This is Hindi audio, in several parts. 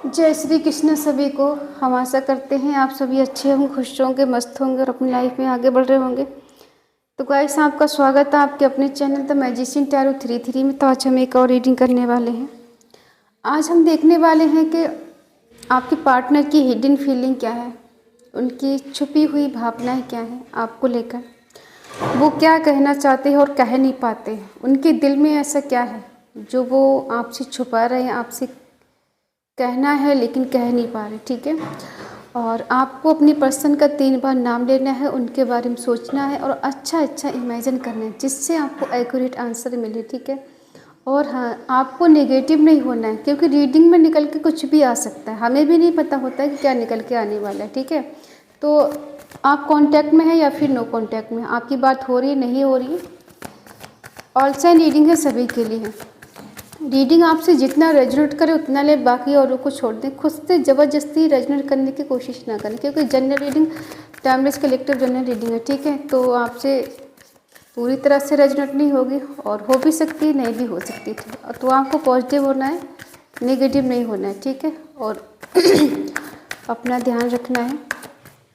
जय श्री कृष्ण सभी को। हम आशा करते हैं आप सभी अच्छे होंगे, खुश होंगे, मस्त होंगे और अपनी लाइफ में आगे बढ़ रहे होंगे। तो गाइस, आपका स्वागत है आपके अपने चैनल द मैजिशियन टैरो 33 में। तो आज हम एक और रीडिंग करने वाले हैं। आज हम देखने वाले हैं कि आपके पार्टनर की हिडन फीलिंग क्या है, उनकी छुपी हुई भावनाएं क्या हैं आपको लेकर, वो क्या कहना चाहते हैं और कह नहीं पाते हैं। उनके दिल में ऐसा क्या है जो वो आपसे छुपा रहे हैं, आपसे कहना है लेकिन कह नहीं पा रहे। ठीक है, और आपको अपनी पर्सन का 3 बार नाम लेना है, उनके बारे में सोचना है और अच्छा इमेजिन करना है जिससे आपको एक्यूरेट आंसर मिले। ठीक है, और हाँ, आपको नेगेटिव नहीं होना है क्योंकि रीडिंग में निकल के कुछ भी आ सकता है, हमें भी नहीं पता होता है कि क्या निकल के आने वाला है। ठीक है, तो आप कांटेक्ट में हैं या फिर नो कांटेक्ट में, आपकी बात हो रही है नहीं हो रही है। ऑल साइन रीडिंग है, सभी के लिए है। रीडिंग आपसे जितना रेजोनेट करे उतना ले, बाकी औरों को छोड़ दें। खुद से ज़बरदस्ती रेजोनेट करने की कोशिश ना करें क्योंकि general reading timeless collective general reading है। ठीक है, तो आपसे पूरी तरह से रेजोनेट नहीं होगी और हो भी सकती है, नहीं भी हो सकती थी। तो आपको पॉजिटिव होना है, नेगेटिव नहीं होना है। ठीक है, और अपना ध्यान रखना है।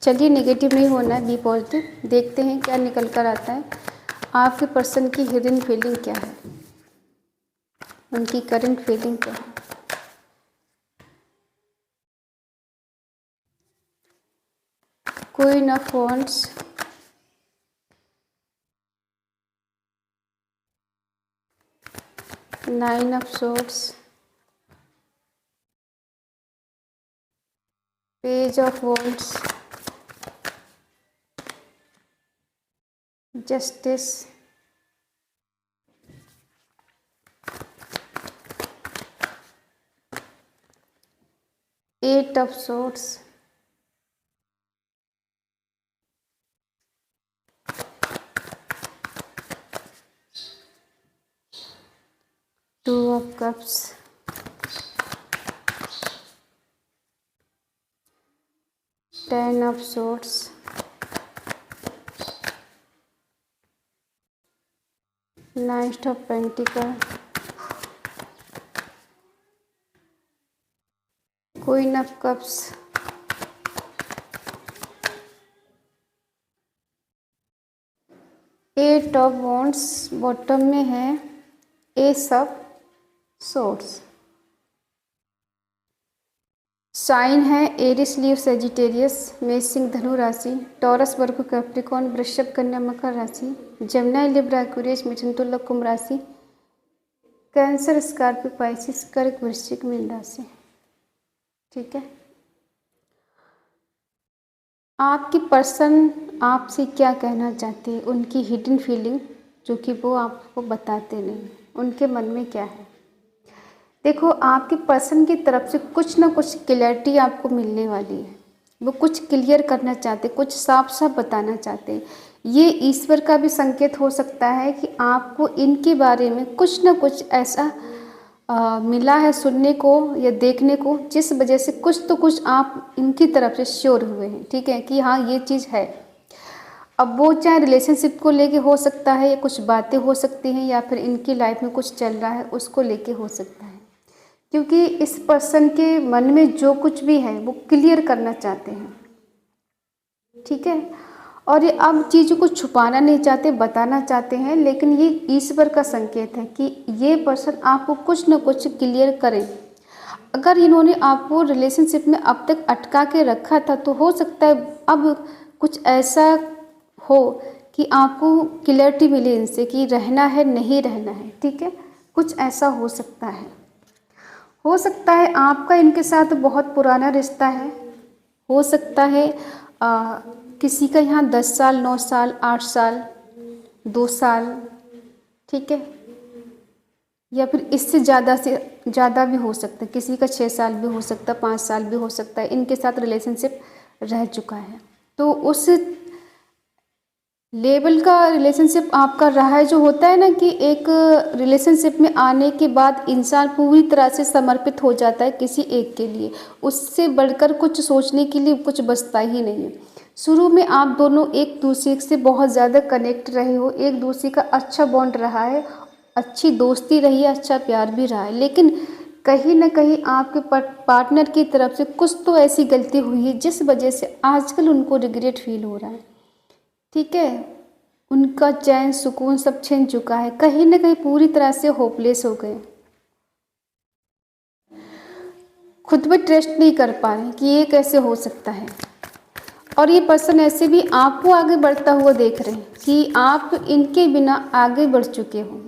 चलिए, नेगेटिव नहीं होना है, बी पॉजिटिव। देखते हैं क्या निकल कर आता है। आपके पर्सन की हिडन फीलिंग क्या है, उनकी करंट फीलिंग क्या है। Queen of wands, nine of swords, page of wands, justice, eight of swords, two of cups, ten of swords, knight of pentacle, queen of cups, eight of wands. Bottom में है एस ऑफ सोर्ड्स। साइन है एरिस, लीव, सेजिटेरियस, मेष, सिंह, धनु राशि, टॉरस, वर्गो, कैप्रिकॉर्न, वृषभ, कन्या, मकर राशि, जमुनाई, लिब्रा, एक्वेरियस, मिथुन, तुला, कुंभ राशि, कैंसर, स्कॉर्पियो, पाइसिस, कर्क, वृश्चिक, मीन राशि। ठीक है, आपकी पर्सन आपसे क्या कहना चाहती है, उनकी हिडन फीलिंग जो कि वो आपको बताते नहीं, उनके मन में क्या है। देखो, आपके पर्सन की तरफ से कुछ ना कुछ क्लैरिटी आपको मिलने वाली है। वो कुछ क्लियर करना चाहते, कुछ साफ साफ बताना चाहते हैं। ये ईश्वर का भी संकेत हो सकता है कि आपको इनके बारे में कुछ ना कुछ ऐसा मिला है सुनने को या देखने को, जिस वजह से कुछ तो कुछ आप इनकी तरफ से श्योर हुए हैं। ठीक है, कि हाँ ये चीज़ है। अब वो चाहे रिलेशनशिप को लेके हो सकता है, या कुछ बातें हो सकती हैं, या फिर इनकी लाइफ में कुछ चल रहा है उसको लेके हो सकता है। क्योंकि इस पर्सन के मन में जो कुछ भी है वो क्लियर करना चाहते हैं। ठीक है, और ये अब चीज़ों को छुपाना नहीं चाहते, बताना चाहते हैं। लेकिन ये ईश्वर का संकेत है कि ये पर्सन आपको कुछ ना कुछ क्लियर करे। अगर इन्होंने आपको रिलेशनशिप में अब तक अटका के रखा था तो हो सकता है अब कुछ ऐसा हो कि आपको क्लियरिटी मिले इनसे कि रहना है नहीं रहना है। ठीक है, कुछ ऐसा हो सकता है। हो सकता है आपका इनके साथ बहुत पुराना रिश्ता है। हो सकता है किसी का यहाँ 10 साल, 9 साल, 8 साल, 2 साल। ठीक है, या फिर इससे ज़्यादा से ज़्यादा भी हो सकता है। किसी का 6 साल भी हो सकता है, 5 साल भी हो सकता है। इनके साथ रिलेशनशिप रह चुका है, तो उस लेवल का रिलेशनशिप आपका रहा है। जो होता है ना कि एक रिलेशनशिप में आने के बाद इंसान पूरी तरह से समर्पित हो जाता है किसी एक के लिए, उससे बढ़कर कुछ सोचने के लिए कुछ बचता ही नहीं है। शुरू में आप दोनों एक दूसरे से बहुत ज़्यादा कनेक्ट रहे हो, एक दूसरे का अच्छा बॉन्ड रहा है, अच्छी दोस्ती रही है, अच्छा प्यार भी रहा है। लेकिन कहीं ना कहीं आपके पार्टनर की तरफ से कुछ तो ऐसी गलती हुई है जिस वजह से आजकल उनको रिग्रेट फील हो रहा है। ठीक है, उनका चैन सुकून सब छिन चुका है, कहीं ना कहीं पूरी तरह से होपलेस हो गए, खुद पे ट्रस्ट नहीं कर पा रहे कि ये कैसे हो सकता है। और ये पर्सन ऐसे भी आपको आगे बढ़ता हुआ देख रहे हैं कि आप इनके बिना आगे बढ़ चुके हो।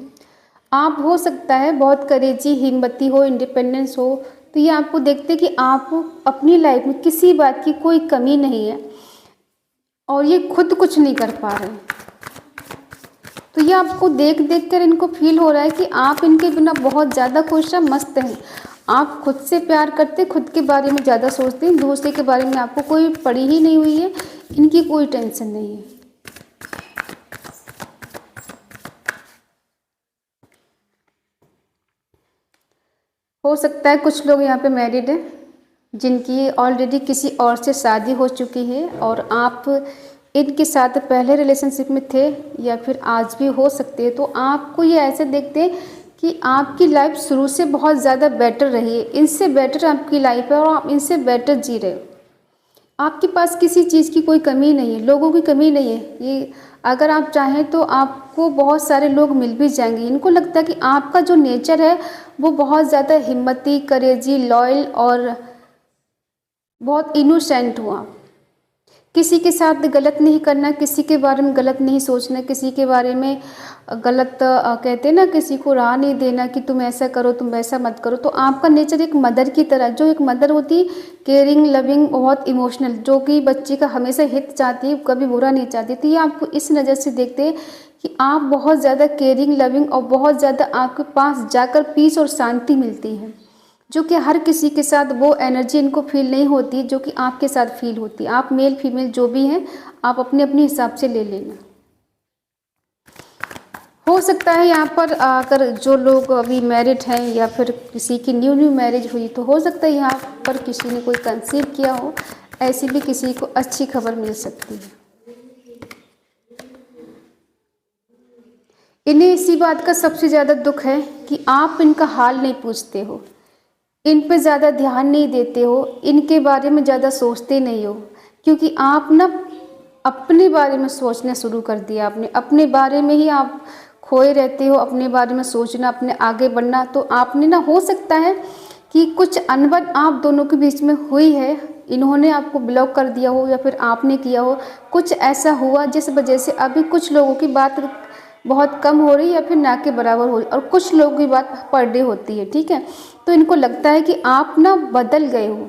आप हो सकता है बहुत करेजी, हिम्मती हो, इंडिपेंडेंस हो, तो ये आपको देखते कि आप अपनी लाइफ में किसी बात की कोई कमी नहीं है और ये खुद कुछ नहीं कर पा रहे। तो ये आपको देख देख कर इनको फील हो रहा है कि आप इनके बिना बहुत ज़्यादा खुश हैं, मस्त हैं। आप खुद से प्यार करते, खुद के बारे में ज़्यादा सोचते हैं, दूसरे के बारे में आपको कोई पड़ी ही नहीं हुई है, इनकी कोई टेंशन नहीं है। हो सकता है कुछ लोग यहाँ पे मैरिड हैं जिनकी ऑलरेडी किसी और से शादी हो चुकी है और आप इनके साथ पहले रिलेशनशिप में थे या फिर आज भी हो सकते हैं। तो आपको ये ऐसे देखते हैं कि आपकी लाइफ शुरू से बहुत ज़्यादा बेटर रही है, इनसे बेटर आपकी लाइफ है और आप इनसे बेटर जी रहे हो। आपके पास किसी चीज़ की कोई कमी नहीं है, लोगों की कमी नहीं है। ये अगर आप चाहें तो आपको बहुत सारे लोग मिल भी जाएंगे। इनको लगता है कि आपका जो नेचर है वो बहुत ज़्यादा हिम्मती, करेजी, लॉयल और बहुत इनोसेंट हो आप। किसी के साथ गलत नहीं करना, किसी के बारे में गलत नहीं सोचना, किसी के बारे में गलत कहते हैं ना, किसी को राह नहीं देना कि तुम ऐसा करो, तुम वैसा मत करो। तो आपका नेचर एक मदर की तरह, जो एक मदर होती, केयरिंग, लविंग, बहुत इमोशनल, जो कि बच्चे का हमेशा हित चाहती है, कभी बुरा नहीं चाहती। तो ये आपको इस नज़र से देखते हैं कि आप बहुत ज़्यादा केयरिंग, लविंग और बहुत ज़्यादा आपके पास जाकर पीस और शांति मिलती है, जो कि हर किसी के साथ वो एनर्जी इनको फील नहीं होती जो कि आपके साथ फील होती है। आप मेल फीमेल जो भी हैं, आप अपने अपने हिसाब से ले लेना। हो सकता है यहाँ पर अगर जो लोग अभी मैरिड हैं या फिर किसी की न्यू मैरिज हुई, तो हो सकता है यहाँ पर किसी ने कोई कंसीव किया हो, ऐसी भी किसी को अच्छी खबर मिल सकती है। इन्हें इसी बात का सबसे ज़्यादा दुख है कि आप इनका हाल नहीं पूछते हो, इन पे ज़्यादा ध्यान नहीं देते हो, इनके बारे में ज़्यादा सोचते नहीं हो, क्योंकि आप ना अपने बारे में सोचना शुरू कर दिया। आपने अपने बारे में ही आप खोए रहते हो, अपने बारे में सोचना, अपने आगे बढ़ना। तो आपने ना, हो सकता है कि कुछ अनबन आप दोनों के बीच में हुई है, इन्होंने आपको ब्लॉक कर दिया हो या फिर आपने किया हो, कुछ ऐसा हुआ जिस वजह से अभी कुछ लोगों की बात बहुत कम हो रही है या फिर ना के बराबर हो रही है और कुछ लोगों की बात पर डे होती है। ठीक है, तो इनको लगता है कि आप ना बदल गए हो।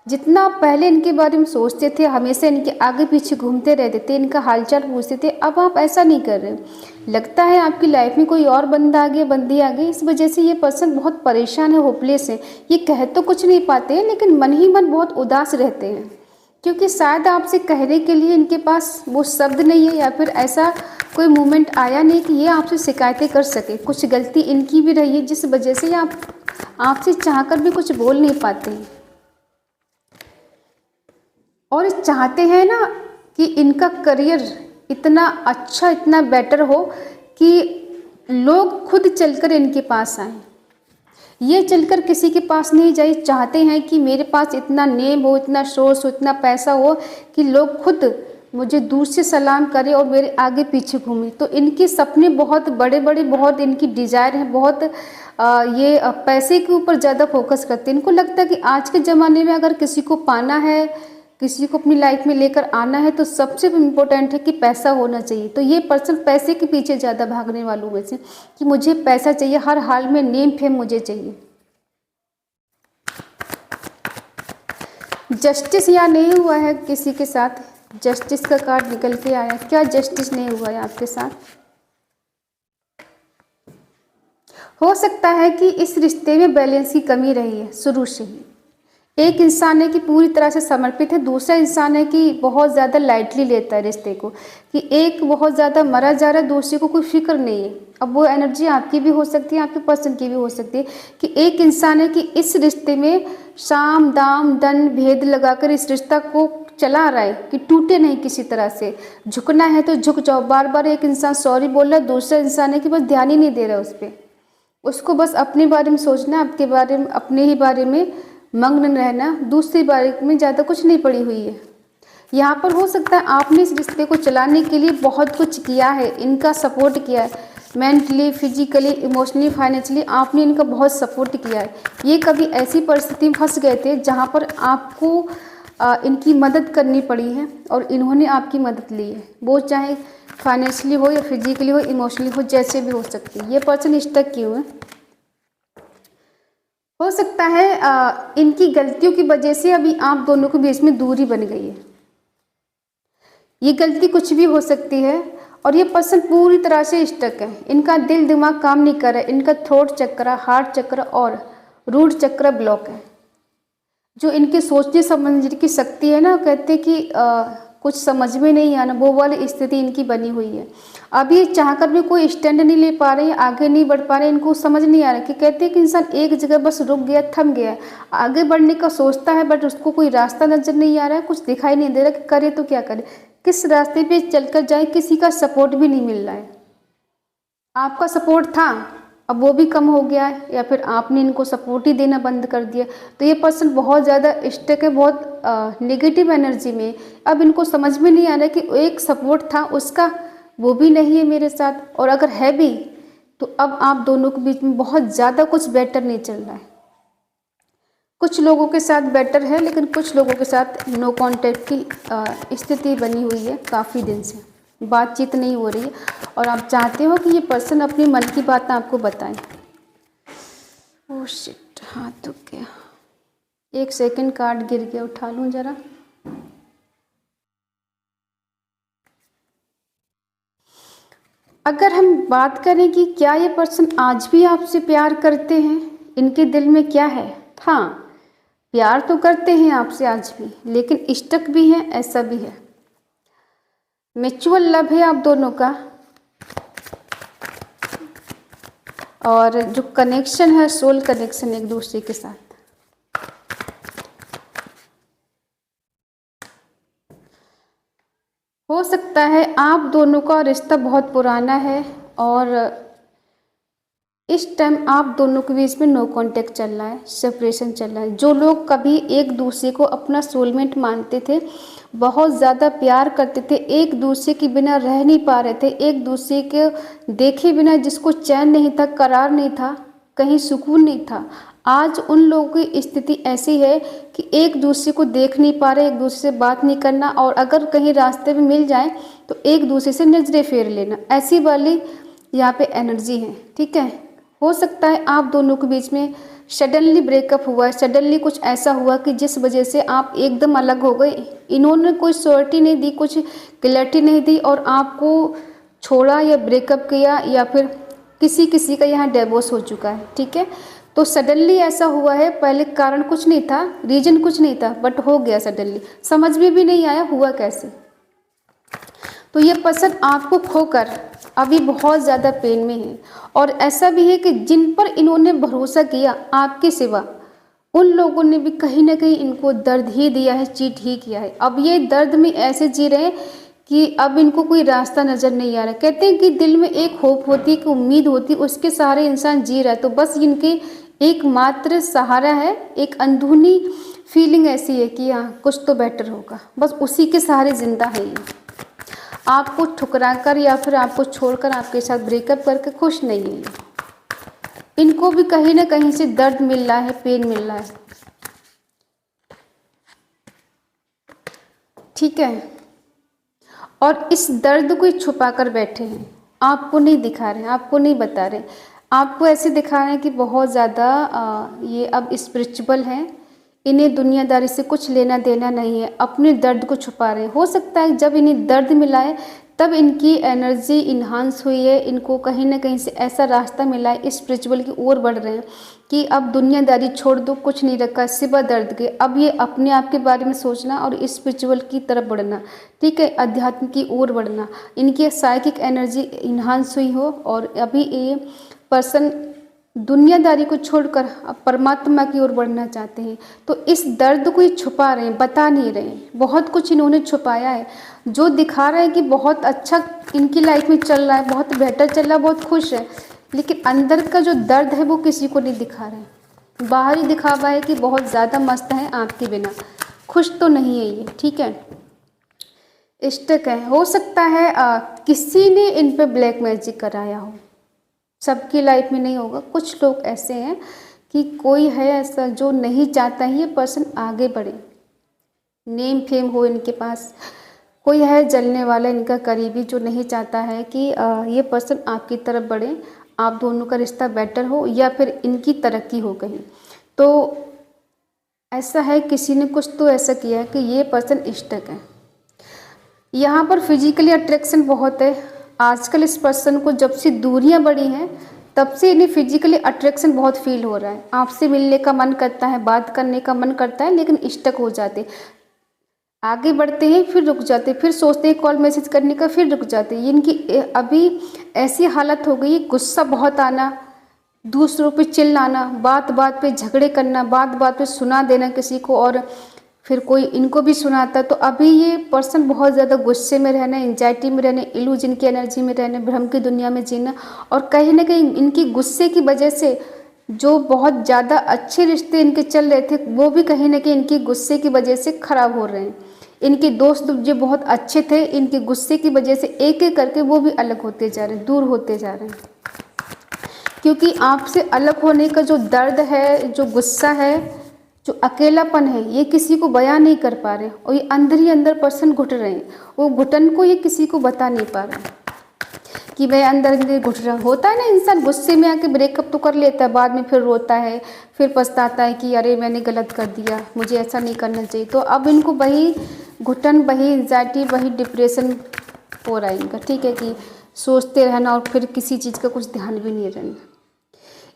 जितना आप पहले इनके बारे में सोचते थे, हमेशा इनके आगे पीछे घूमते रहते थे, इनका हालचाल पूछते थे, अब आप ऐसा नहीं कर रहे। लगता है आपकी लाइफ में कोई और बंदा आ गया, बंदी आ गई। इस वजह से ये पर्सन बहुत परेशान है, होपलेस है। ये कह तो कुछ नहीं पाते हैं लेकिन मन ही मन बहुत उदास रहते हैं, क्योंकि शायद आपसे कहने के लिए इनके पास वो शब्द नहीं है या फिर ऐसा कोई मोमेंट आया नहीं कि ये आपसे शिकायतें कर सके। कुछ गलती इनकी भी रही है जिस वजह से आप आपसे चाहकर भी कुछ बोल नहीं पाते हैं और चाहते हैं ना कि इनका करियर इतना अच्छा, इतना बेटर हो कि लोग खुद चलकर इनके पास आएं। ये चलकर किसी के पास नहीं जाए, चाहते हैं कि मेरे पास इतना नेम हो, इतना सोर्स हो, इतना पैसा हो कि लोग खुद मुझे दूर से सलाम करें और मेरे आगे पीछे घूमें। तो इनके सपने बहुत बड़े बड़े, बहुत इनकी डिज़ायर है, बहुत ये पैसे के ऊपर ज़्यादा फोकस करते हैं। इनको लगता है कि आज के ज़माने में अगर किसी को पाना है, किसी को अपनी लाइफ में लेकर आना है, तो सबसे इम्पोर्टेंट है कि पैसा होना चाहिए। तो ये पर्सन पैसे के पीछे ज़्यादा भागने वालों में से, कि मुझे पैसा चाहिए, हर हाल में नेम फेम मुझे चाहिए। जस्टिस यहाँ नहीं हुआ है किसी के साथ, जस्टिस का कार्ड निकल के आया। क्या जस्टिस नहीं हुआ है आपके साथ? हो सकता है कि इस रिश्ते में बैलेंस की कमी रही है शुरू से ही। एक इंसान है कि पूरी तरह से समर्पित है, दूसरा इंसान है कि बहुत ज़्यादा लाइटली लेता है रिश्ते को, कि एक बहुत ज़्यादा मरा जा रहा है, दूसरे को कोई फिक्र नहीं है। अब वो एनर्जी आपकी भी हो सकती है, आपके पर्सन की भी हो सकती है, कि एक इंसान है कि इस रिश्ते में साम दाम दंड भेद लगाकर इस रिश्ता को चला रहा है कि टूटे नहीं किसी तरह से। झुकना है तो झुक जाओ। बार बार एक इंसान सॉरी बोल रहा है, दूसरा इंसान है कि बस ध्यान ही नहीं दे रहा है उस पर। उसको बस अपने बारे में सोचना, आपके बारे में, अपने ही बारे में मग्न रहना, दूसरे बारे में ज़्यादा कुछ नहीं पड़ी हुई है। यहाँ पर हो सकता है आपने इस रिश्ते को चलाने के लिए बहुत कुछ किया है, इनका सपोर्ट किया है, मेंटली, फिजिकली, इमोशनली, फाइनेंशियली आपने इनका बहुत सपोर्ट किया है। ये कभी ऐसी परिस्थिति में फंस गए थे जहाँ पर आपको इनकी मदद करनी पड़ी है और इन्होंने आपकी मदद ली है, वो चाहे फाइनेंशियली हो या फिजिकली हो, इमोशनली हो, जैसे भी हो सकती है। ये पर्सन स्टक क्यों है? हो सकता है इनकी गलतियों की वजह से अभी आप दोनों के बीच में दूरी बन गई है। ये गलती कुछ भी हो सकती है और ये पर्सन पूरी तरह से स्टक है। इनका दिल दिमाग काम नहीं कर रहा है, इनका थ्रोट चक्र, हार्ट चक्र और रूट चक्र ब्लॉक है। जो इनके सोचने समझने की शक्ति है ना, कहते हैं कि कुछ समझ में नहीं आना, वो वाली स्थिति इनकी बनी हुई है। अब ये चाहकर भी कोई स्टैंड नहीं ले पा रहे हैं, आगे नहीं बढ़ पा रहे हैं, इनको समझ नहीं आ रहा कि कहते हैं कि इंसान एक जगह बस रुक गया, थम गया है, आगे बढ़ने का सोचता है बट उसको कोई रास्ता नजर नहीं आ रहा है, कुछ दिखाई नहीं दे रहा कि करे तो क्या करे, किस रास्ते पे चलकर जाए, किसी का सपोर्ट भी नहीं मिल रहा है। आपका सपोर्ट था, अब वो भी कम हो गया है या फिर आपने इनको सपोर्ट ही देना बंद कर दिया। तो ये पर्सन बहुत ज़्यादा स्टक है, बहुत नेगेटिव एनर्जी में। अब इनको समझ में नहीं आ रहा कि एक सपोर्ट था उसका, वो भी नहीं है मेरे साथ, और अगर है भी तो अब आप दोनों के बीच में बहुत ज़्यादा कुछ बेटर नहीं चल रहा है। कुछ लोगों के साथ बेटर है लेकिन कुछ लोगों के साथ नो कांटेक्ट की स्थिति बनी हुई है, काफ़ी दिन से बातचीत नहीं हो रही है और आप चाहते हो कि ये पर्सन अपनी मन की बात आपको बताए। ओह शिट, हाँ तो क्या, एक सेकंड, कार्ड गिर गया, उठा लूँ ज़रा। अगर हम बात करें कि क्या ये पर्सन आज भी आपसे प्यार करते हैं, इनके दिल में क्या है? हाँ, प्यार तो करते हैं आपसे आज भी, लेकिन स्टक भी हैं, ऐसा भी है। म्यूचुअल लव है आप दोनों का, और जो कनेक्शन है सोल कनेक्शन एक दूसरे के साथ। हो सकता है आप दोनों का रिश्ता बहुत पुराना है और इस टाइम आप दोनों के बीच में नो कांटेक्ट चल रहा है, सेपरेशन चल रहा है। जो लोग कभी एक दूसरे को अपना सोलमेट मानते थे, बहुत ज़्यादा प्यार करते थे, एक दूसरे के बिना रह नहीं पा रहे थे, एक दूसरे के देखे बिना जिसको चैन नहीं था, करार नहीं था, कहीं सुकून नहीं था, आज उन लोगों की स्थिति ऐसी है कि एक दूसरे को देख नहीं पा रहे, एक दूसरे से बात नहीं करना, और अगर कहीं रास्ते में मिल जाए तो एक दूसरे से नजरें फेर लेना, ऐसी वाली यहाँ पे एनर्जी है। ठीक है, हो सकता है आप दोनों के बीच में सडनली ब्रेकअप हुआ है, सडनली कुछ ऐसा हुआ कि जिस वजह से आप एकदम अलग हो गए। इन्होंने कोई श्योरिटी नहीं दी, कुछ क्लैरिटी नहीं दी और आपको छोड़ा या ब्रेकअप किया, या फिर किसी किसी का यहाँ डिवोर्स हो चुका है। ठीक है, तो सडनली ऐसा हुआ है, पहले कारण कुछ नहीं था, रीजन कुछ नहीं था, बट हो गया सडनली, समझ में भी नहीं आया हुआ कैसे। तो ये पर्सन आपको खोकर अभी बहुत ज़्यादा पेन में है, और ऐसा भी है कि जिन पर इन्होंने भरोसा किया आपके सिवा, उन लोगों ने भी कहीं ना कहीं इनको दर्द ही दिया है, चीट ही किया है। अब ये दर्द में ऐसे जी रहे हैं कि अब इनको कोई रास्ता नज़र नहीं आ रहा। कहते हैं कि दिल में एक होप होती है, कि उम्मीद होती है, उसके सहारे इंसान जी रहा है, तो बस इनके एकमात्र सहारा है, एक अंदरूनी फीलिंग ऐसी है कि हाँ कुछ तो बेटर होगा, बस उसी के सहारे जिंदा है ये। आपको ठुकरा कर या फिर आपको छोड़कर, आपके साथ ब्रेकअप करके खुश नहीं है ये। इनको भी कहीं ना कहीं से दर्द मिल रहा है, पेन मिल रहा है। ठीक है, और इस दर्द को छुपा कर बैठे हैं, आपको नहीं दिखा रहे हैं, आपको नहीं बता रहे, आपको ऐसे दिखा रहे हैं कि बहुत ज़्यादा ये अब स्पिरिचुअल हैं, इन्हें दुनियादारी से कुछ लेना देना नहीं है, अपने दर्द को छुपा रहे हैं। हो सकता है जब इन्हें दर्द मिला है तब इनकी एनर्जी इन्हांस हुई है, इनको कहीं ना कहीं से ऐसा रास्ता मिला है, स्पिरिचुअल की ओर बढ़ रहे हैं कि अब दुनियादारी छोड़ दो, कुछ नहीं रखा सिवा दर्द के, अब ये अपने आप के बारे में सोचना और स्पिरिचुअल की तरफ बढ़ना। ठीक है, अध्यात्म की ओर बढ़ना, इनकी साइकिक एनर्जी इन्हांस हुई हो और अभी ये पर्सन दुनियादारी को छोड़कर अब परमात्मा की ओर बढ़ना चाहते हैं। तो इस दर्द को ये छुपा रहे हैं, बता नहीं रहे हैं, बहुत कुछ इन्होंने छुपाया है। जो दिखा रहा है कि बहुत अच्छा इनकी लाइफ में चल रहा है, बहुत बेटर चल रहा है, बहुत खुश है, लेकिन अंदर का जो दर्द है वो किसी को नहीं दिखा रहे। बाहरी दिखावा है कि बहुत ज़्यादा मस्त है आपके बिना, खुश तो नहीं है ये, ठीक है। इष्टक है, हो सकता है किसी ने इन पे ब्लैक मैजिक कराया हो, सबकी लाइफ में नहीं होगा। कुछ लोग ऐसे हैं कि कोई है ऐसा जो नहीं चाहता ये पर्सन आगे बढ़े, नेम फेम हो इनके पास। कोई है जलने वाला इनका करीबी जो नहीं चाहता है कि ये पर्सन आपकी तरफ बढ़े, आप दोनों का रिश्ता बेटर हो या फिर इनकी तरक्की हो कहीं। तो ऐसा है, किसी ने कुछ तो ऐसा किया है कि ये पर्सन इष्टक है। यहाँ पर फिजिकली अट्रैक्शन बहुत है आजकल इस पर्सन को। जब से दूरियां बढ़ी हैं तब से इन्हें फिजिकली अट्रैक्शन बहुत फील हो रहा है। आपसे मिलने का मन करता है, बात करने का मन करता है, लेकिन इष्टक हो जाते, आगे बढ़ते हैं फिर रुक जाते, फिर सोचते हैं कॉल मैसेज करने का, फिर रुक जाते हैं। इनकी अभी ऐसी हालत हो गई है, गुस्सा बहुत आना, दूसरों पे चिल्लाना, बात बात पे झगड़े करना, बात बात पे सुना देना किसी को और फिर कोई इनको भी सुनाता। तो अभी ये पर्सन बहुत ज़्यादा गुस्से में रहना, एंजाइटी में रहना, इल्यूजन की एनर्जी में रहना, भ्रम की दुनिया में जीना। और कहीं ना कहीं इनकी गुस्से की वजह से जो बहुत ज़्यादा अच्छे रिश्ते इनके चल रहे थे वो भी कहीं ना कहीं इनकी गुस्से की वजह से ख़राब हो रहे हैं। इनके दोस्त जो बहुत अच्छे थे इनके गुस्से की वजह से एक एक करके वो भी अलग होते जा रहे हैं, दूर होते जा रहे हैं। क्योंकि आपसे अलग होने का जो दर्द है, जो गुस्सा है, जो अकेलापन है, ये किसी को बयां नहीं कर पा रहे और ये अंदर ही अंदर पर्सन घुट रहे हैं। वो घुटन को ये किसी को बता नहीं पा रहे कि मैं अंदर अंदर घुट रहा। होता है ना, इंसान गुस्से में आके ब्रेकअप तो कर लेता है, बाद में फिर रोता है, फिर पछताता है कि अरे मैंने गलत कर दिया, मुझे ऐसा नहीं करना चाहिए। तो अब इनको वही घुटन, वही एंजाइटी, वही डिप्रेशन हो रहा है इनका, ठीक है, कि सोचते रहना और फिर किसी चीज़ का कुछ ध्यान भी नहीं रहना।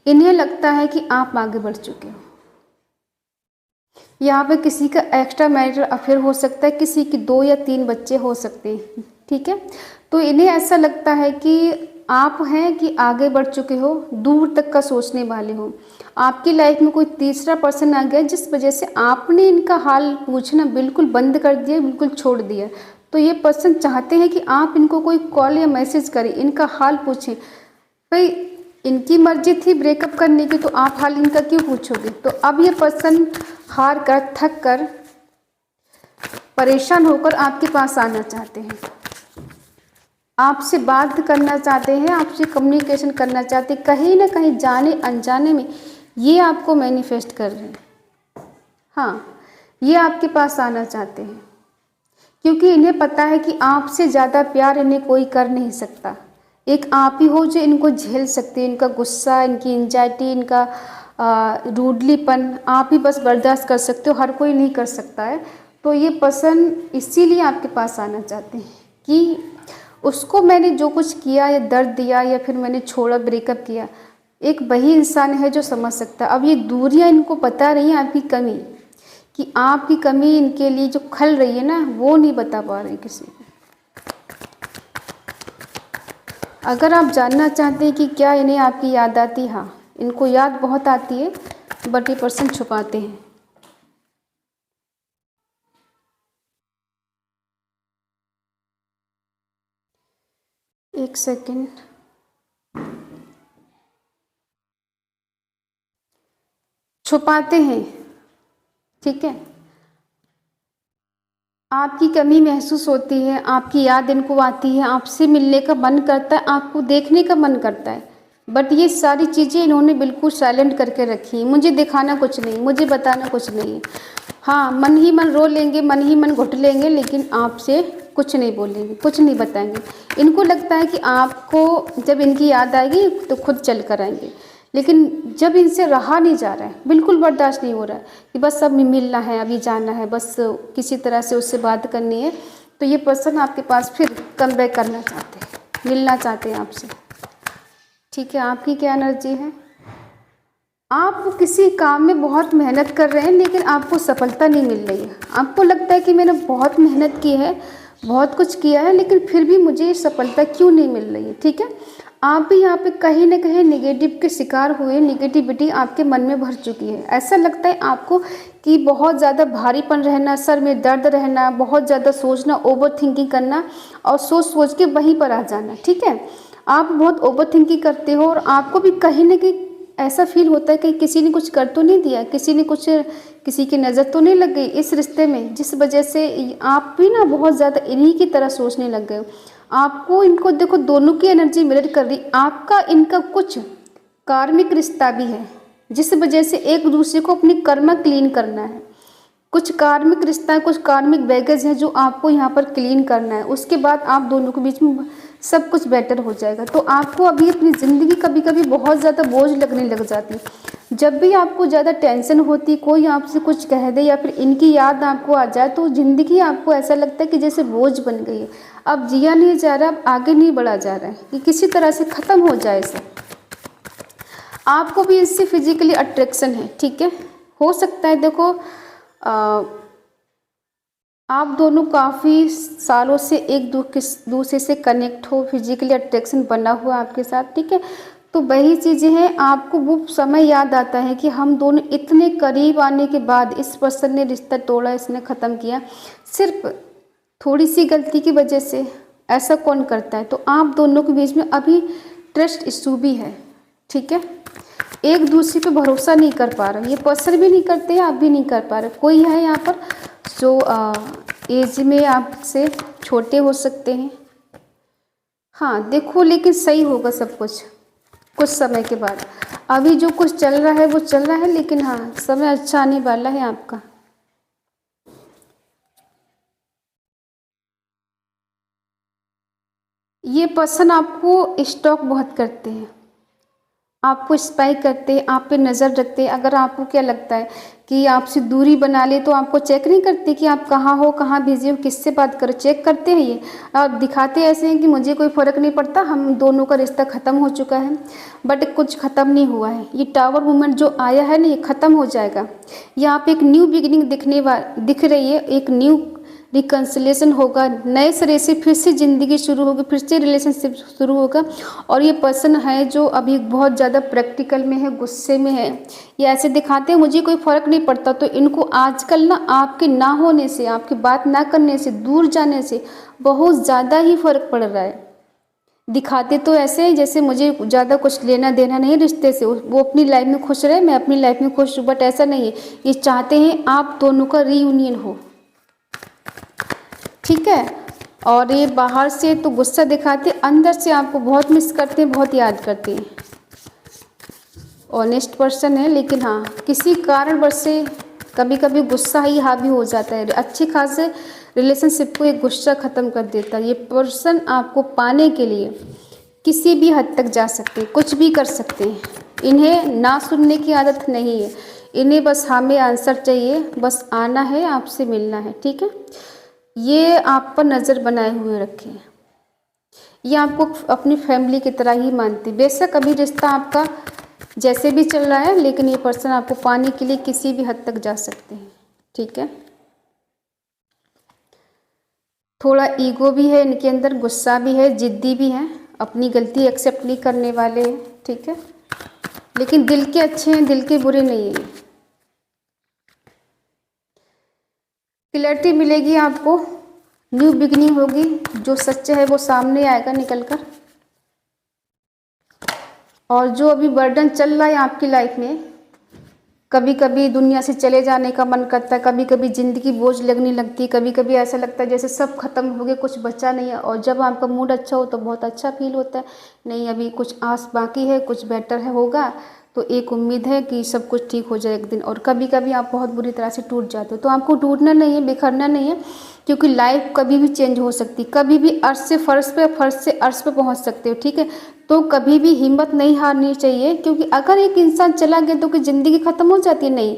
इन्हें लगता है कि आप आगे बढ़ चुके हो। यहाँ पे किसी का एक्स्ट्रा मैरिटल अफेयर हो सकता है, किसी के 2 या 3 बच्चे हो सकते हैं, ठीक है। तो इन्हें ऐसा लगता है कि आप हैं कि आगे बढ़ चुके हो, दूर तक का सोचने वाले हो। आपकी लाइफ में कोई तीसरा पर्सन आ गया जिस वजह से आपने इनका हाल पूछना बिल्कुल बंद कर दिया, बिल्कुल छोड़ दिया। तो ये पर्सन चाहते हैं कि आप इनको कोई कॉल या मैसेज करें, इनका हाल पूछें। भाई इनकी मर्जी थी ब्रेकअप करने की, तो आप हाल इनका क्यों पूछोगे। तो अब ये पर्सन हार कर, थक कर, परेशान होकर आपके पास आना चाहते हैं, आपसे बात करना चाहते हैं, आपसे कम्युनिकेशन करना चाहते हैं। कहीं ना कहीं जाने अनजाने में ये आपको मैनिफेस्ट कर रहे हैं। हाँ, ये आपके पास आना चाहते हैं क्योंकि इन्हें पता है कि आपसे ज़्यादा प्यार इन्हें कोई कर नहीं सकता। एक आप ही हो जो इनको झेल सकते हैं, इनका गुस्सा, इनकी एंजाइटी, इनका रूडलीपन आप ही बस बर्दाश्त कर सकते हो, हर कोई नहीं कर सकता है। तो ये पर्सन इसीलिए आपके पास आना चाहते हैं कि उसको मैंने जो कुछ किया या दर्द दिया या फिर मैंने छोड़ा, ब्रेकअप किया, एक वही इंसान है जो समझ सकता है। अब ये दूरियां इनको बता रही हैं आपकी कमी, कि आपकी कमी इनके लिए जो खल रही है ना, वो नहीं बता पा रहे किसी को। अगर आप जानना चाहते हैं कि क्या इन्हें आपकी याद आती, हाँ इनको याद बहुत आती है, बट ये पर्सन छुपाते हैं। एक सेकंड, छुपाते हैं, ठीक है। आपकी कमी महसूस होती है, आपकी याद इनको आती है, आपसे मिलने का मन करता है, आपको देखने का मन करता है, बट ये सारी चीज़ें इन्होंने बिल्कुल साइलेंट करके रखी हैं। मुझे दिखाना कुछ नहीं, मुझे बताना कुछ नहीं। हाँ, मन ही मन रो लेंगे, मन ही मन घुट लेंगे, लेकिन आपसे कुछ नहीं बोलेंगे, कुछ नहीं बताएंगे। इनको लगता है कि आपको जब इनकी याद आएगी तो खुद चल कर आएंगे, लेकिन जब इनसे रहा नहीं जा रहा है, बिल्कुल बर्दाश्त नहीं हो रहा है कि बस अब मिलना है, अभी जाना है, बस किसी तरह से उससे बात करनी है, तो ये पर्सन आपके पास फिर कम बैक करना चाहते हैं, मिलना चाहते हैं आपसे, ठीक है। आपकी क्या एनर्जी है? आप किसी काम में बहुत मेहनत कर रहे हैं लेकिन आपको सफलता नहीं मिल रही है। आपको लगता है कि मैंने बहुत मेहनत की है, बहुत कुछ किया है, लेकिन फिर भी मुझे सफलता क्यों नहीं मिल रही है, ठीक है। आप भी यहाँ पे कहीं ना कहीं नेगेटिव के शिकार हुए, नेगेटिविटी आपके मन में भर चुकी है। ऐसा लगता है आपको कि बहुत ज़्यादा भारीपन रहना, सर में दर्द रहना, बहुत ज़्यादा सोचना, ओवर थिंकिंग करना और सोच सोच के वहीं पर आ जाना, ठीक है। आप बहुत ओवर थिंकिंग करते हो और आपको भी कहीं ना कहीं ऐसा फील होता है कि किसी ने कुछ कर तो नहीं दिया, किसी ने कुछ, किसी की नज़र तो नहीं लग गई इस रिश्ते में, जिस वजह से आप भी ना बहुत ज़्यादा इन्हीं की तरह सोचने लग गए हो। आपको इनको देखो, दोनों की एनर्जी मिरर कर रही, आपका इनका कुछ कार्मिक रिश्ता भी है जिस वजह से एक दूसरे को अपनी कर्म क्लीन करना है। कुछ कार्मिक रिश्ता है, कुछ कार्मिक बैगेज है जो आपको यहाँ पर क्लीन करना है। उसके बाद आप दोनों के बीच में सब कुछ बेटर हो जाएगा। तो आपको अभी अपनी ज़िंदगी कभी कभी बहुत ज़्यादा बोझ लगने लग जाती है। जब भी आपको ज़्यादा टेंशन होती, कोई आपसे कुछ कह दे या फिर इनकी याद आपको आ जाए, तो ज़िंदगी आपको ऐसा लगता है कि जैसे बोझ बन गई है, अब जिया नहीं जा रहा, अब आगे नहीं बढ़ा जा रहा है, कि किसी तरह से ख़त्म हो जाए इसे। आपको भी इससे फिजिकली अट्रैक्शन है, ठीक है। हो सकता है देखो आप दोनों काफ़ी सालों से एक दूसरे से कनेक्ट हो, फिजिकली अट्रैक्शन बना हुआ आपके साथ, ठीक है। तो वही चीज़ें हैं, आपको वो समय याद आता है कि हम दोनों इतने करीब आने के बाद इस पर्सन ने रिश्ता तोड़ा, इसने ख़त्म किया सिर्फ थोड़ी सी गलती की वजह से। ऐसा कौन करता है? तो आप दोनों के बीच में अभी ट्रस्ट इशू भी है, ठीक है। एक दूसरे पे भरोसा नहीं कर पा रहे, ये पर्सन भी नहीं करते, आप भी नहीं कर पा रहे। कोई है यहाँ पर जो एज में आपसे छोटे हो सकते हैं, हाँ देखो, लेकिन सही होगा सब कुछ समय के बाद। अभी जो कुछ चल रहा है वो चल रहा है, लेकिन हाँ समय अच्छा आने वाला है आपका। ये पर्सन आपको स्टॉक बहुत करते हैं, आपको स्पाई करते हैं, आप पे नज़र रखते हैं। अगर आपको क्या लगता है कि आपसे दूरी बना ले, तो आपको चेक नहीं करते कि आप कहाँ हो, कहाँ बिजी हो, किससे बात करो, चेक करते हैं ये। और दिखाते ऐसे हैं कि मुझे कोई फ़र्क नहीं पड़ता, हम दोनों का रिश्ता ख़त्म हो चुका है, बट कुछ ख़त्म नहीं हुआ है। ये टावर मूवमेंट जो आया है ना, ये ख़त्म हो जाएगा। यहाँ पे एक न्यू बिगिनिंग दिख रही है, एक न्यू रिकन्सिलेशन होगा, नए सिरे से फिर से ज़िंदगी शुरू होगी, फिर से रिलेशनशिप शुरू होगा। और ये पर्सन है जो अभी बहुत ज़्यादा प्रैक्टिकल में है, गुस्से में है, ये ऐसे दिखाते हैं मुझे कोई फ़र्क नहीं पड़ता। तो इनको आजकल ना आपके ना होने से, आपकी बात ना करने से, दूर जाने से बहुत ज़्यादा ही फ़र्क पड़ रहा है। दिखाते तो ऐसे हैं जैसे मुझे ज़्यादा कुछ लेना देना नहीं रिश्ते से, वो अपनी लाइफ में खुश रहे, मैं अपनी लाइफ में खुश हूँ, बट ऐसा नहीं है। ये चाहते हैं आप दोनों का रीयूनियन हो, ठीक है। और ये बाहर से तो गुस्सा दिखाते, अंदर से आपको बहुत मिस करते हैं, बहुत याद करते हैं। ऑनेस्ट पर्सन है, लेकिन हाँ किसी कारणवश से कभी कभी गुस्सा ही हावी हो जाता है। अच्छे खासे रिलेशनशिप को एक गुस्सा ख़त्म कर देता है। ये पर्सन आपको पाने के लिए किसी भी हद तक जा सकते हैं, कुछ भी कर सकते हैं। इन्हें ना सुनने की आदत नहीं है, इन्हें बस हमें आंसर चाहिए, बस आना है, आपसे मिलना है, ठीक है। ये आप पर नज़र बनाए हुए रखे हैं, ये आपको अपनी फैमिली की तरह ही मानती। बेशक अभी रिश्ता आपका जैसे भी चल रहा है, लेकिन ये पर्सन आपको पाने के लिए किसी भी हद तक जा सकते हैं, ठीक है। थोड़ा ईगो भी है इनके अंदर, गुस्सा भी है, जिद्दी भी है, अपनी गलती एक्सेप्ट नहीं करने वाले हैं, ठीक है। लेकिन दिल के अच्छे हैं, दिल के बुरे नहीं हैं। क्लैरिटी मिलेगी आपको, न्यू बिगिनिंग होगी, जो सच्चा है वो सामने आएगा निकल कर। और जो अभी बर्डन चल रहा है आपकी लाइफ में, कभी कभी दुनिया से चले जाने का मन करता है, कभी कभी ज़िंदगी बोझ लगने लगती है, कभी कभी ऐसा लगता है जैसे सब खत्म हो गया, कुछ बचा नहीं है। और जब आपका मूड अच्छा हो तो बहुत अच्छा फील होता है, नहीं अभी कुछ आस बाकी है, कुछ बेटर है होगा, तो एक उम्मीद है कि सब कुछ ठीक हो जाए एक दिन। और कभी कभी आप बहुत बुरी तरह से टूट जाते हो, तो आपको टूटना नहीं है, बिखरना नहीं है, क्योंकि लाइफ कभी भी चेंज हो सकती, कभी भी अर्श से फर्श पे, फर्श से अर्श पे पहुंच सकते हो, ठीक है। तो कभी भी हिम्मत नहीं हारनी चाहिए, क्योंकि अगर एक इंसान चला गया तो कि ज़िंदगी ख़त्म हो जाती है? नहीं,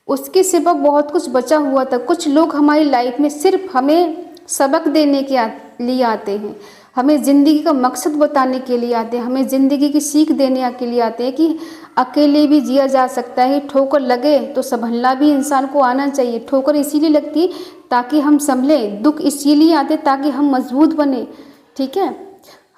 उसके सिवा बहुत कुछ बचा हुआ था। कुछ लोग हमारी लाइफ में सिर्फ हमें सबक देने के लिए आते हैं, हमें ज़िंदगी का मकसद बताने के लिए आते हैं, हमें ज़िंदगी की सीख देने के लिए आते हैं कि अकेले भी जिया जा सकता है। ठोकर लगे तो संभलना भी इंसान को आना चाहिए। ठोकर इसीलिए लगती ताकि हम संभलें, दुख इसीलिए आते ताकि हम मजबूत बने, ठीक है।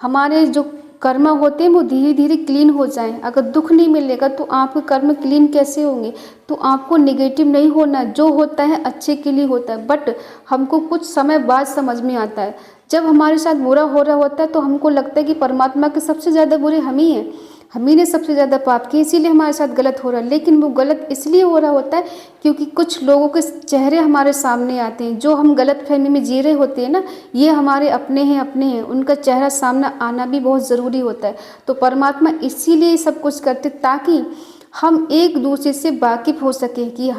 हमारे जो कर्म होते हैं वो धीरे धीरे क्लीन हो जाएं। अगर दुख नहीं मिलेगा तो आपके कर्म क्लीन कैसे होंगे? तो आपको नेगेटिव नहीं होना, जो होता है अच्छे के लिए होता है। बट हमको कुछ समय बाद समझ में आता है, जब हमारे साथ बुरा हो रहा होता है तो हमको लगता है कि परमात्मा के सबसे ज़्यादा बुरे हम ही हैं, हम ही ने सबसे ज़्यादा पाप किए, इसीलिए हमारे साथ गलत हो रहा है। लेकिन वो गलत इसलिए हो रहा होता है क्योंकि कुछ लोगों के चेहरे हमारे सामने आते हैं, जो हम गलत फहमी में जी रहे होते हैं ना, ये हमारे अपने हैं, उनका चेहरा सामने आना भी बहुत ज़रूरी होता है। तो परमात्मा इसीलिए सब कुछ करते ताकि हम एक दूसरे से वाकिफ़ हो सकें कि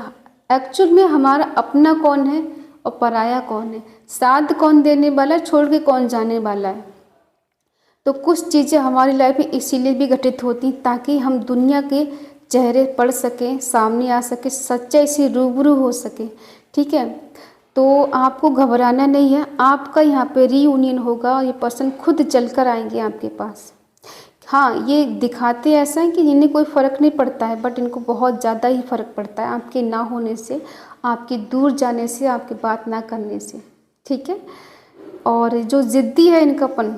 एक्चुअल में हमारा अपना कौन है और पराया कौन है, साथ कौन देने वाला है, छोड़ के कौन जाने वाला है। तो कुछ चीज़ें हमारी लाइफ में इसीलिए भी घटित होती ताकि हम दुनिया के चेहरे पढ़ सकें, सामने आ सके, सच्चाई से रूबरू हो सके। ठीक है, तो आपको घबराना नहीं है, आपका यहाँ पे रीयूनियन होगा, ये पर्सन खुद चल कर आएंगे आपके पास। हाँ, ये दिखाते ऐसा है कि इन्हें कोई फ़र्क नहीं पड़ता है, बट इनको बहुत ज़्यादा ही फ़र्क पड़ता है आपके ना होने से, आपके दूर जाने से, आपकी बात ना करने से। ठीक है, और जो ज़िद्दी है इनकापन,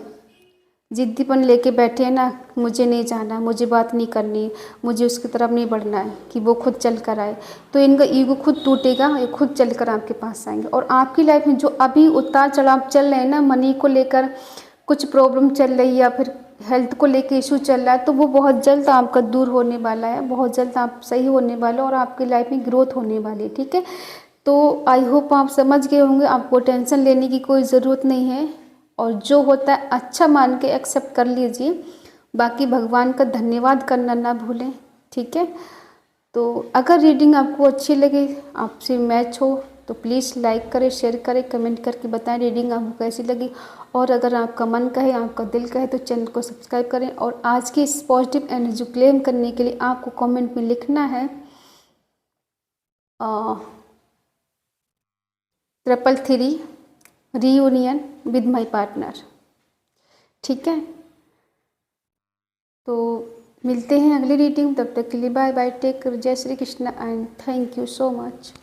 जिद्दीपन लेके बैठे हैं ना, मुझे नहीं जाना, मुझे बात नहीं करनी, मुझे उसकी तरफ नहीं बढ़ना है, कि वो खुद चल कर आए, तो इनका ईगो खुद टूटेगा, ये खुद चल कर आपके पास आएंगे। और आपकी लाइफ में जो अभी उतार चढ़ाव चल रहे हैं ना, मनी को लेकर कुछ प्रॉब्लम चल रही है या फिर हेल्थ को लेकर इशू चल रहा है, तो वो बहुत जल्द आपका दूर होने वाला है, बहुत जल्द आप सही होने वाले और आपकी लाइफ में ग्रोथ होने वाली है। ठीक है, तो आई होप आप समझ गए होंगे, आपको टेंशन लेने की कोई ज़रूरत नहीं है, और जो होता है अच्छा मान के एक्सेप्ट कर लीजिए। बाकी भगवान का धन्यवाद करना ना भूलें। ठीक है, तो अगर रीडिंग आपको अच्छी लगे, आपसे मैच हो, तो प्लीज़ लाइक करें, शेयर करें, कमेंट करके बताएं रीडिंग आपको कैसी लगी। और अगर आपका मन कहे, आपका दिल कहे, तो चैनल को सब्सक्राइब करें। और आज की इस पॉजिटिव एनर्जी क्लेम करने के लिए आपको कमेंट में लिखना है 333 रीयूनियन विद माई पार्टनर। ठीक है, तो मिलते हैं अगली रीडिंग, तब तक के लिए बाय बाय, टेक केयर, जय Shri Krishna and thank you so much.